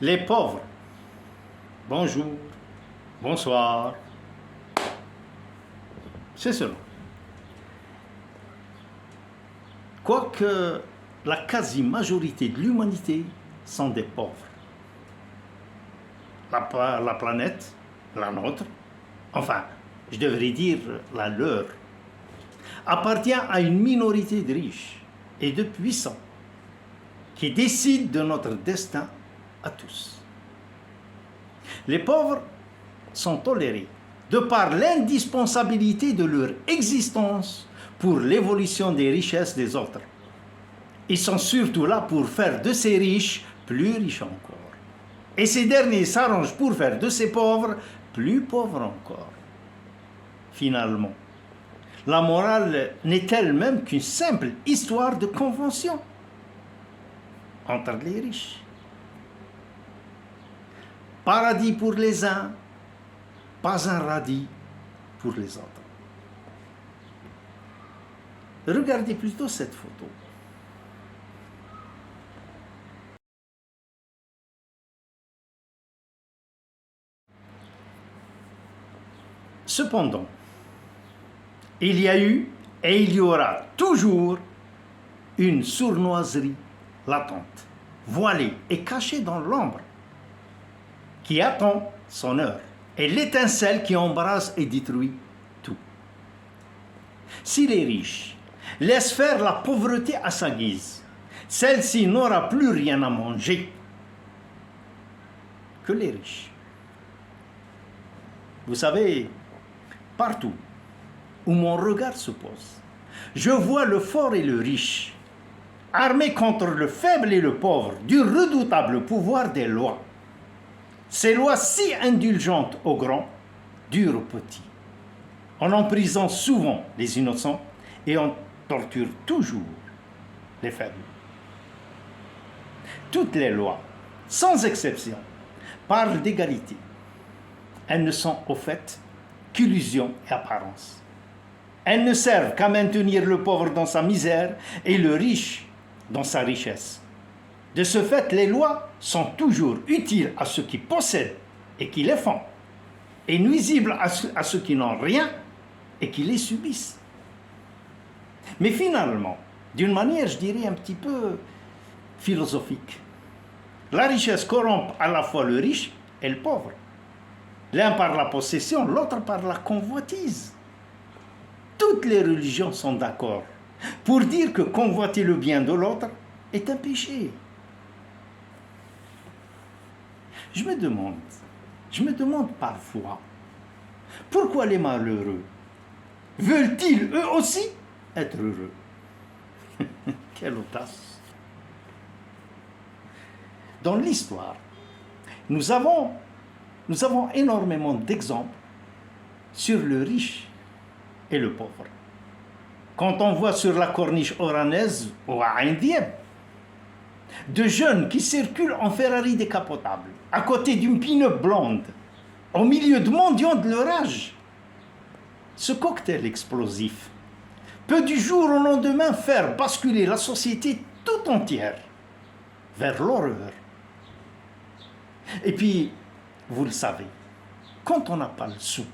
Les pauvres. Bonjour, bonsoir. C'est cela. Quoique la quasi-majorité de l'humanité sont des pauvres. La planète, la nôtre, enfin, je devrais dire la leur, appartient à une minorité de riches et de puissants qui décident de notre destin à tous. Les pauvres sont tolérés de par l'indispensabilité de leur existence pour l'évolution des richesses des autres. Ils sont surtout là pour faire de ces riches plus riches encore. Et ces derniers s'arrangent pour faire de ces pauvres plus pauvres encore. Finalement, la morale n'est elle-même qu'une simple histoire de convention entre les riches. Paradis pour les uns, pas un radis pour les autres. Regardez plutôt cette photo. Cependant, il y a eu et il y aura toujours une sournoiserie latente, voilée et cachée dans l'ombre, qui attend son heure, et l'étincelle qui embrase et détruit tout. Si les riches laissent faire la pauvreté à sa guise, celle-ci n'aura plus rien à manger que les riches. Vous savez, partout où mon regard se pose, je vois le fort et le riche, armés contre le faible et le pauvre du redoutable pouvoir des lois. Ces lois si indulgentes aux grands, dures aux petits. On emprisonne souvent les innocents et on torture toujours les faibles. Toutes les lois, sans exception, parlent d'égalité. Elles ne sont au fait qu'illusion et apparence. Elles ne servent qu'à maintenir le pauvre dans sa misère et le riche dans sa richesse. De ce fait, les lois sont toujours utiles à ceux qui possèdent et qui les font, et nuisibles à ceux qui n'ont rien et qui les subissent. Mais finalement, d'une manière, je dirais, un petit peu philosophique, la richesse corrompt à la fois le riche et le pauvre. L'un par la possession, l'autre par la convoitise. Toutes les religions sont d'accord pour dire que convoiter le bien de l'autre est un péché. Je me demande parfois, pourquoi les malheureux veulent-ils eux aussi être heureux? Quelle audace! Dans l'histoire, nous avons énormément d'exemples sur le riche et le pauvre. Quand on voit sur la corniche oranaise ou à Indienne, de jeunes qui circulent en Ferrari décapotable, à côté d'une pin-up blonde, au milieu de mendiants de leur âge. Ce cocktail explosif peut du jour au lendemain faire basculer la société tout entière vers l'horreur. Et puis, vous le savez, quand on n'a pas le sou,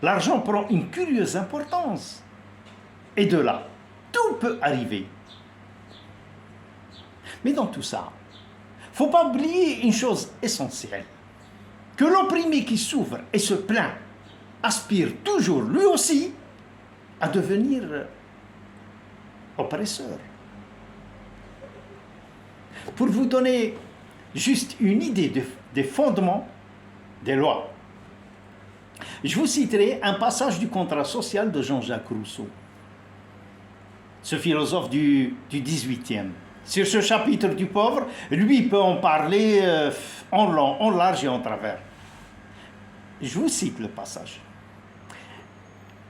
l'argent prend une curieuse importance. Et de là, tout peut arriver. Mais dans tout ça, il ne faut pas oublier une chose essentielle, que l'opprimé qui souffre et se plaint aspire toujours, lui aussi, à devenir oppresseur. Pour vous donner juste une idée des fondements des lois, je vous citerai un passage du contrat social de Jean-Jacques Rousseau, ce philosophe du 18e. Sur ce chapitre du pauvre, lui peut en parler en long, en large et en travers. Je vous cite le passage.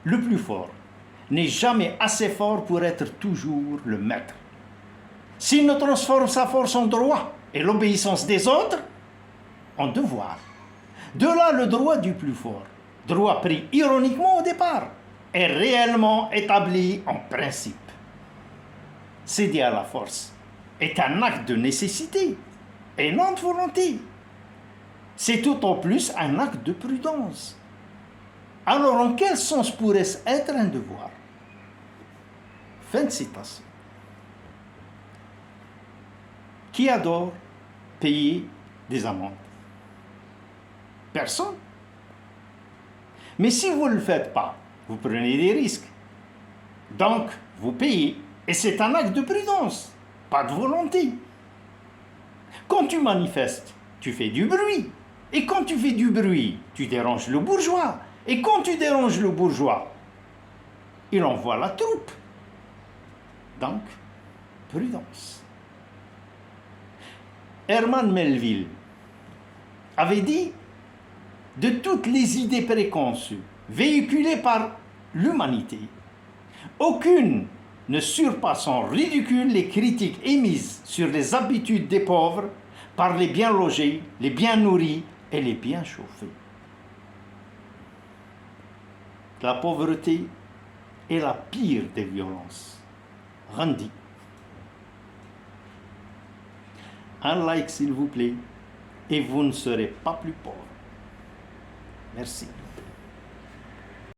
Le plus fort n'est jamais assez fort pour être toujours le maître. S'il ne transforme sa force en droit et l'obéissance des autres en devoir, de là le droit du plus fort, droit pris ironiquement au départ, est réellement établi en principe. Céder à la force est un acte de nécessité et non de volonté. C'est tout en plus un acte de prudence. Alors, en quel sens pourrait-ce être un devoir? Fin de citation. Qui adore payer des amendes? Personne. Mais si vous ne le faites pas, vous prenez des risques. Donc, vous payez. Et c'est un acte de prudence, pas de volonté. Quand tu manifestes, tu fais du bruit. Et quand tu fais du bruit, tu déranges le bourgeois. Et quand tu déranges le bourgeois, il envoie la troupe. Donc, prudence. Herman Melville avait dit, de toutes les idées préconçues véhiculées par l'humanité, aucune ne surpasse en ridicule les critiques émises sur les habitudes des pauvres par les bien logés, les bien nourris et les bien chauffés. La pauvreté est la pire des violences. Gandhi. Un like s'il vous plaît, et vous ne serez pas plus pauvre. Merci.